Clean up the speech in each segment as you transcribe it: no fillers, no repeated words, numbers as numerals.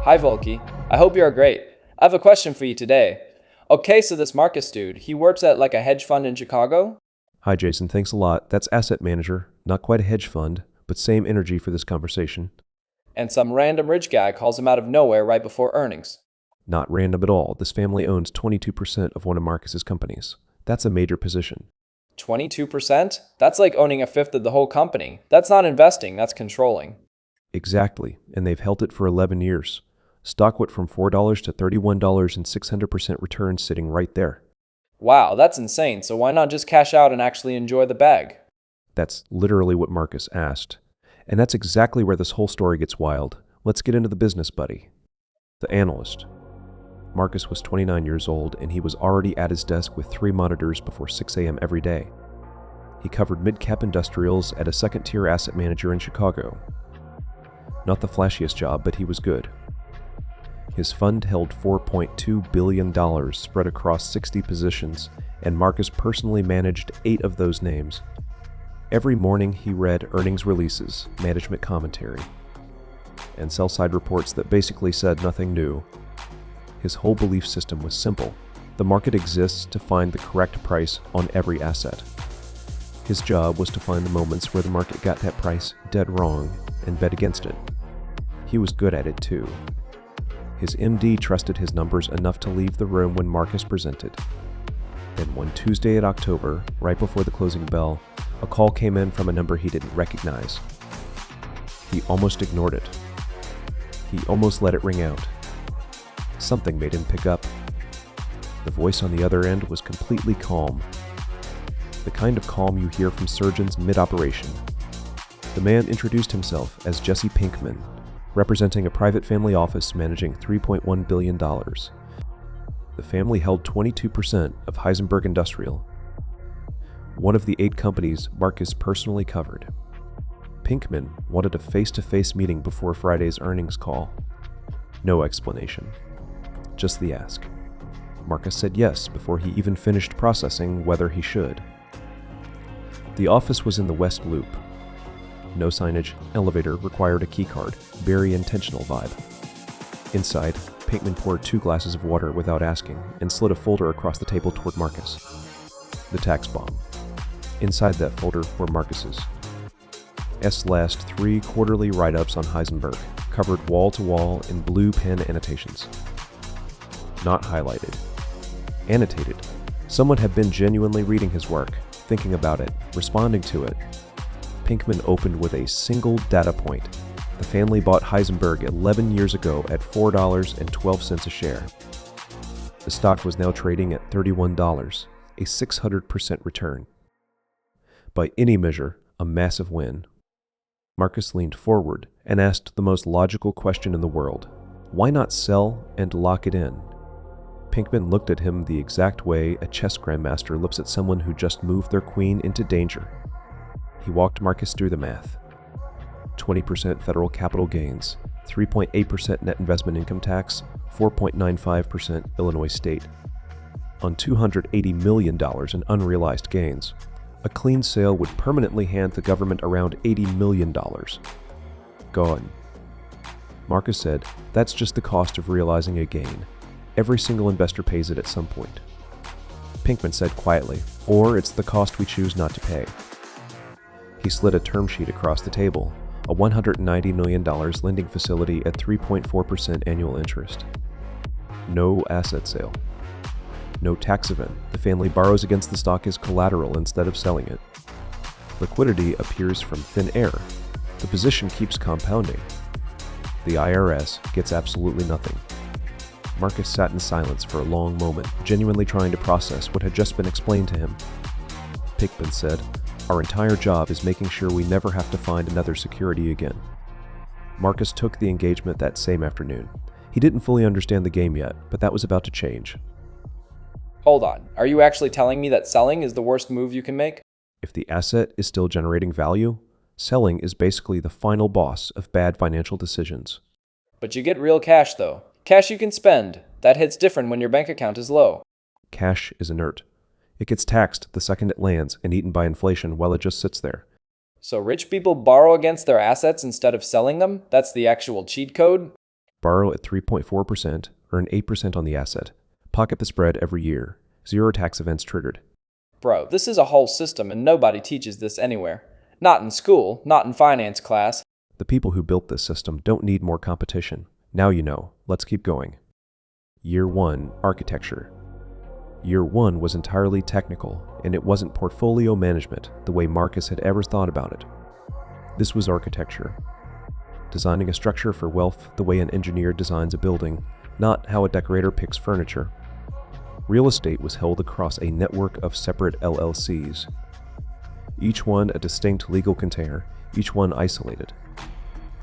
Hi Volky, I hope you're great. I have a question for you today. Okay, so this Marcus dude, he works at like a hedge fund in Chicago? Hi, Jason. Thanks a lot. That's asset manager, not quite a hedge fund, but same energy for this conversation. And some random rich guy calls him out of nowhere right before earnings. Not random at all. This family owns 22% of one of Marcus's companies. That's a major position. 22%? That's like owning a fifth of the whole company. That's not investing, that's controlling. Exactly, and they've held it for 11 years. Stock went from $4 to $31 and 600% return sitting right there. Wow, that's insane, so why not just cash out and actually enjoy the bag? That's literally what Marcus asked. And that's exactly where this whole story gets wild. Let's get into the business, buddy. The analyst. Marcus was 29 years old, and he was already at his desk with 3 monitors before 6 a.m. every day. He covered mid-cap industrials at a second-tier asset manager in Chicago. Not the flashiest job, but he was good. His fund held $4.2 billion spread across 60 positions, and Marcus personally managed 8 of those names. Every morning he read earnings releases, management commentary, and sell-side reports that basically said nothing new. His whole belief system was simple. The market exists to find the correct price on every asset. His job was to find the moments where the market got that price dead wrong and bet against it. He was good at it too. His MD trusted his numbers enough to leave the room when Marcus presented. Then one Tuesday in October, right before the closing bell, a call came in from a number he didn't recognize. He almost ignored it. He almost let it ring out. Something made him pick up. The voice on the other end was completely calm. The kind of calm you hear from surgeons mid-operation. The man introduced himself as Jesse Pinkman, representing a private family office managing $3.1 billion. The family held 22% of Heisenberg Industrial, one of the 8 companies Marcus personally covered. Pinkman wanted a face-to-face meeting before Friday's earnings call. No explanation, just the ask. Marcus said yes before he even finished processing whether he should. The office was in the West Loop. No signage, elevator required a keycard, very intentional vibe. Inside, Pinkman poured 2 glasses of water without asking and slid a folder across the table toward Marcus. The tax bomb. Inside that folder were Marcus's. last 3 quarterly write-ups on Heisenberg, covered wall-to-wall in blue pen annotations. Not highlighted. Annotated. Someone had been genuinely reading his work, thinking about it, responding to it. Pinkman opened with a single data point. The family bought Heisenberg 11 years ago at $4.12 a share. The stock was now trading at $31, a 600% return. By any measure, a massive win. Marcus leaned forward and asked the most logical question in the world. Why not sell and lock it in? Pinkman looked at him the exact way a chess grandmaster looks at someone who just moved their queen into danger. He walked Marcus through the math. 20% federal capital gains, 3.8% net investment income tax, 4.95% Illinois state. On $280 million in unrealized gains, a clean sale would permanently hand the government around $80 million. Gone. Marcus said, that's just the cost of realizing a gain. Every single investor pays it at some point. Pinkman said quietly, or it's the cost we choose not to pay. He slid a term sheet across the table, a $190 million lending facility at 3.4% annual interest. No asset sale. No tax event. The family borrows against the stock as collateral instead of selling it. Liquidity appears from thin air. The position keeps compounding. The IRS gets absolutely nothing. Marcus sat in silence for a long moment, genuinely trying to process what had just been explained to him. Pinkman said, our entire job is making sure we never have to find another security again. Marcus took the engagement that same afternoon. He didn't fully understand the game yet, but that was about to change. Hold on, are you actually telling me that selling is the worst move you can make? If the asset is still generating value, selling is basically the final boss of bad financial decisions. But you get real cash though. Cash you can spend. That hits different when your bank account is low. Cash is inert. It gets taxed the second it lands and eaten by inflation while it just sits there. So rich people borrow against their assets instead of selling them? That's the actual cheat code? Borrow at 3.4%, earn 8% on the asset. Pocket the spread every year. 0 tax events triggered. Bro, this is a whole system and nobody teaches this anywhere. Not in school, not in finance class. The people who built this system don't need more competition. Now you know. Let's keep going. Year 1, architecture. Year 1 was entirely technical, and it wasn't portfolio management the way Marcus had ever thought about it. This was architecture. Designing a structure for wealth the way an engineer designs a building, not how a decorator picks furniture. Real estate was held across a network of separate LLCs. Each one a distinct legal container, each one isolated.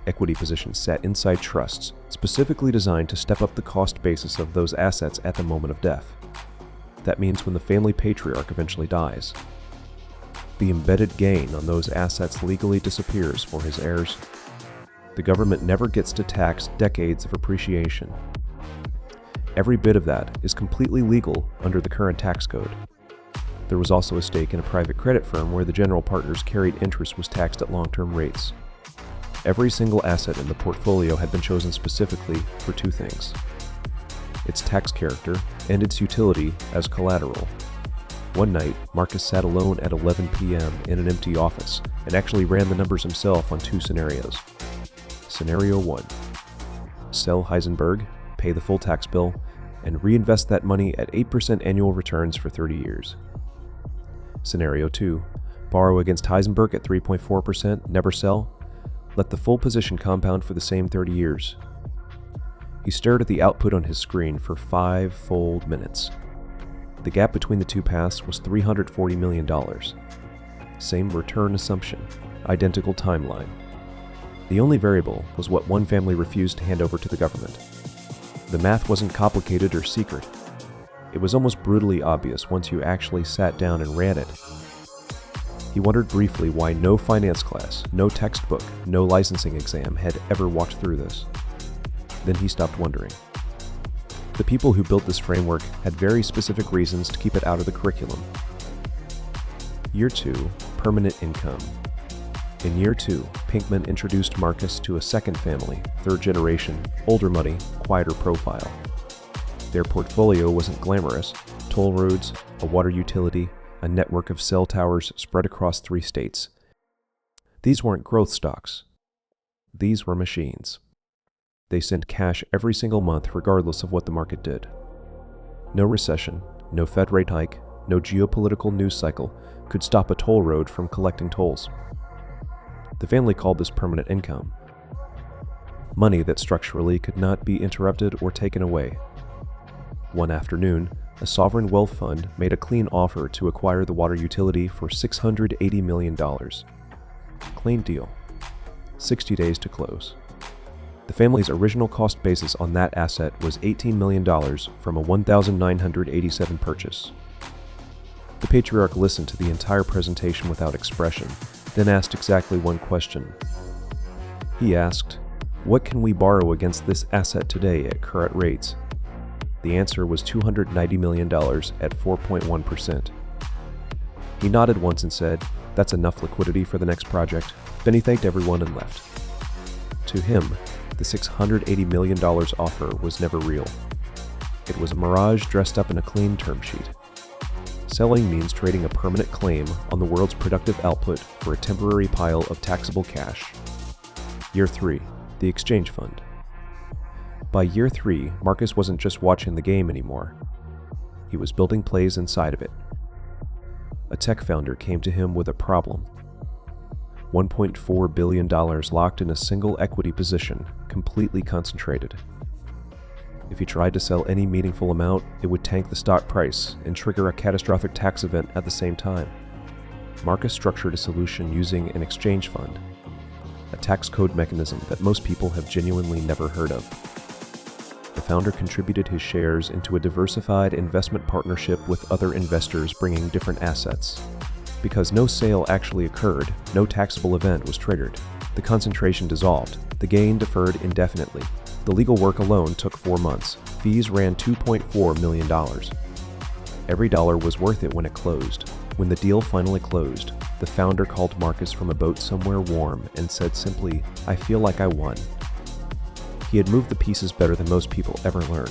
Equity positions sat inside trusts, specifically designed to step up the cost basis of those assets at the moment of death. That means when the family patriarch eventually dies. The embedded gain on those assets legally disappears for his heirs. The government never gets to tax decades of appreciation. Every bit of that is completely legal under the current tax code. There was also a stake in a private credit firm where the general partner's carried interest was taxed at long-term rates. Every single asset in the portfolio had been chosen specifically for 2 things: its tax character and its utility as collateral. One night, Marcus sat alone at 11 p.m. in an empty office and actually ran the numbers himself on 2 scenarios. Scenario 1. Sell Heisenberg, pay the full tax bill, and reinvest that money at 8% annual returns for 30 years. Scenario 2. Borrow against Heisenberg at 3.4%, never sell, let the full position compound for the same 30 years. He stared at the output on his screen for 5 full minutes. The gap between the 2 paths was $340 million. Same return assumption, identical timeline. The only variable was what one family refused to hand over to the government. The math wasn't complicated or secret. It was almost brutally obvious once you actually sat down and ran it. He wondered briefly why no finance class, no textbook, no licensing exam had ever walked through this. Then he stopped wondering. The people who built this framework had very specific reasons to keep it out of the curriculum. Year 2, permanent income. In Year 2, Pinkman introduced Marcus to a second family, 3rd generation, older money, quieter profile. Their portfolio wasn't glamorous: toll roads, a water utility, a network of cell towers spread across 3 states. These weren't growth stocks. These were machines. They sent cash every single month regardless of what the market did. No recession, no Fed rate hike, no geopolitical news cycle could stop a toll road from collecting tolls. The family called this permanent income. Money that structurally could not be interrupted or taken away. One afternoon, a sovereign wealth fund made a clean offer to acquire the water utility for $680 million. Clean deal. 60 days to close. The family's original cost basis on that asset was $18 million from a 1,987 purchase. The patriarch listened to the entire presentation without expression, then asked exactly one question. He asked, "What can we borrow against this asset today at current rates?" The answer was $290 million at 4.1%. He nodded once and said, "That's enough liquidity for the next project." Then he thanked everyone and left. To him, the $680 million offer was never real. It was a mirage dressed up in a clean term sheet. Selling means trading a permanent claim on the world's productive output for a temporary pile of taxable cash. Year 3, the exchange fund. By Year 3, Marcus wasn't just watching the game anymore. He was building plays inside of it. A tech founder came to him with a problem. $1.4 billion locked in a single equity position, completely concentrated. If he tried to sell any meaningful amount, it would tank the stock price and trigger a catastrophic tax event at the same time. Marcus structured a solution using an exchange fund, a tax code mechanism that most people have genuinely never heard of. The founder contributed his shares into a diversified investment partnership with other investors bringing different assets. Because no sale actually occurred, no taxable event was triggered. The concentration dissolved, the gain deferred indefinitely. The legal work alone took 4 months. Fees ran $2.4 million. Every dollar was worth it when it closed. When the deal finally closed, the founder called Marcus from a boat somewhere warm and said simply, "I feel like I won." He had moved the pieces better than most people ever learn.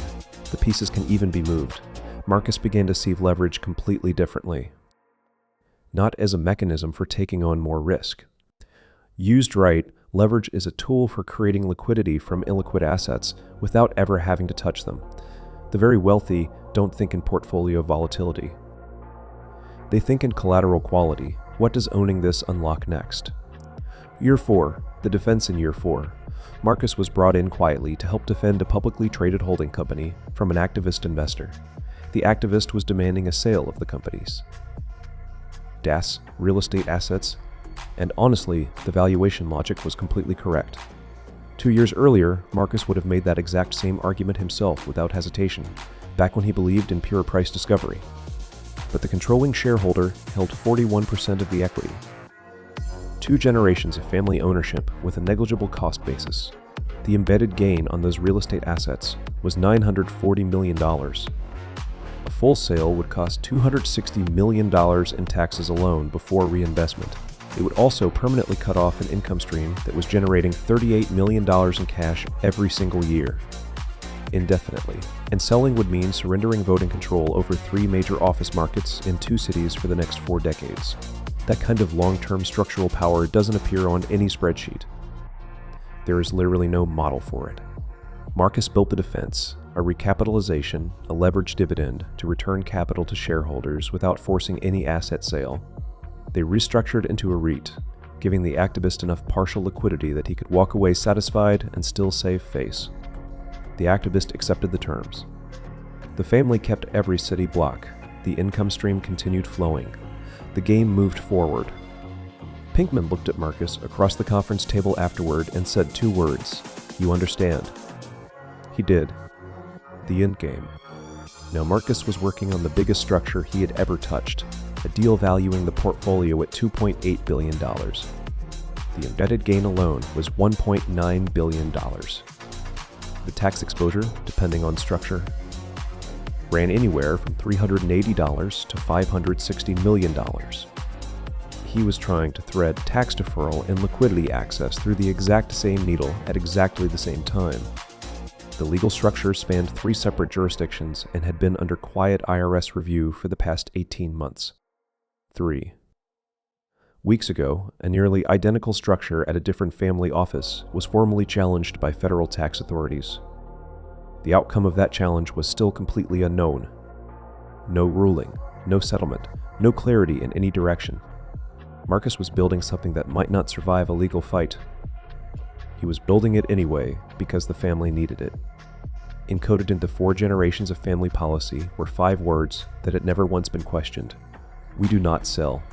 The pieces can even be moved. Marcus began to see leverage completely differently. Not as a mechanism for taking on more risk. Used right, leverage is a tool for creating liquidity from illiquid assets without ever having to touch them. The very wealthy don't think in portfolio volatility. They think in collateral quality. What does owning this unlock next? Year 4, the defense in year 4. Marcus was brought in quietly to help defend a publicly traded holding company from an activist investor. The activist was demanding a sale of the companies. DAS, real estate assets, and honestly, the valuation logic was completely correct. 2 years earlier, Marcus would have made that exact same argument himself without hesitation, back when he believed in pure price discovery. But the controlling shareholder held 41% of the equity. 2 generations of family ownership with a negligible cost basis. The embedded gain on those real estate assets was $940 million. A full sale would cost $260 million in taxes alone before reinvestment. It would also permanently cut off an income stream that was generating $38 million in cash every single year, indefinitely. And selling would mean surrendering voting control over 3 major office markets in 2 cities for the next 4 decades. That kind of long-term structural power doesn't appear on any spreadsheet. There is literally no model for it. Marcus built the defense, a recapitalization, a leveraged dividend to return capital to shareholders without forcing any asset sale. They restructured into a REIT, giving the activist enough partial liquidity that he could walk away satisfied and still save face. The activist accepted the terms. The family kept every city block. The income stream continued flowing. The game moved forward. Pinkman looked at Marcus across the conference table afterward and said 2 words, "You understand." He did. The end game. Now Marcus was working on the biggest structure he had ever touched, a deal valuing the portfolio at $2.8 billion. The embedded gain alone was $1.9 billion. The tax exposure, depending on structure, ran anywhere from $380 to $560 million. He was trying to thread tax deferral and liquidity access through the exact same needle at exactly the same time. The legal structure spanned 3 separate jurisdictions and had been under quiet IRS review for the past 18 months. 3. Weeks ago, a nearly identical structure at a different family office was formally challenged by federal tax authorities. The outcome of that challenge was still completely unknown. No ruling, no settlement, no clarity in any direction. Marcus was building something that might not survive a legal fight. He was building it anyway because the family needed it. Encoded into 4 generations of family policy were 5 words that had never once been questioned. We do not sell.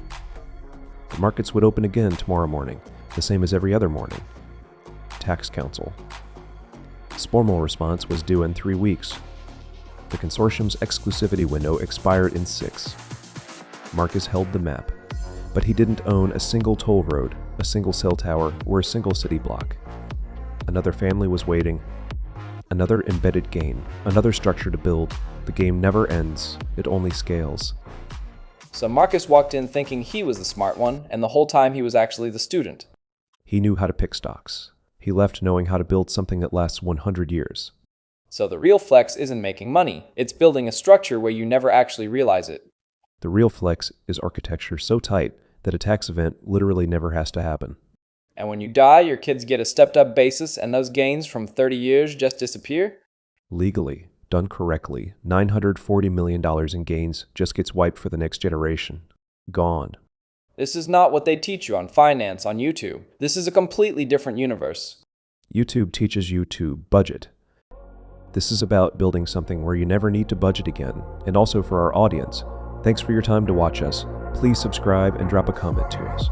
The markets would open again tomorrow morning, the same as every other morning. Tax Counsel. Its formal response was due in 3 weeks. The consortium's exclusivity window expired in 6. Marcus held the map, but he didn't own a single toll road, a single cell tower, or a single city block. Another family was waiting. Another embedded gain, another structure to build. The game never ends, it only scales. So Marcus walked in thinking he was the smart one, and the whole time he was actually the student. He knew how to pick stocks. He left knowing how to build something that lasts 100 years. So the real flex isn't making money, it's building a structure where you never actually realize it. The real flex is architecture so tight that a tax event literally never has to happen. And when you die, your kids get a stepped-up basis, and those gains from 30 years just disappear? Legally, done correctly, $940 million in gains just gets wiped for the next generation. Gone. This is not what they teach you on finance on YouTube. This is a completely different universe. YouTube teaches you to budget. This is about building something where you never need to budget again. And also for our audience, thanks for your time to watch us. Please subscribe and drop a comment to us.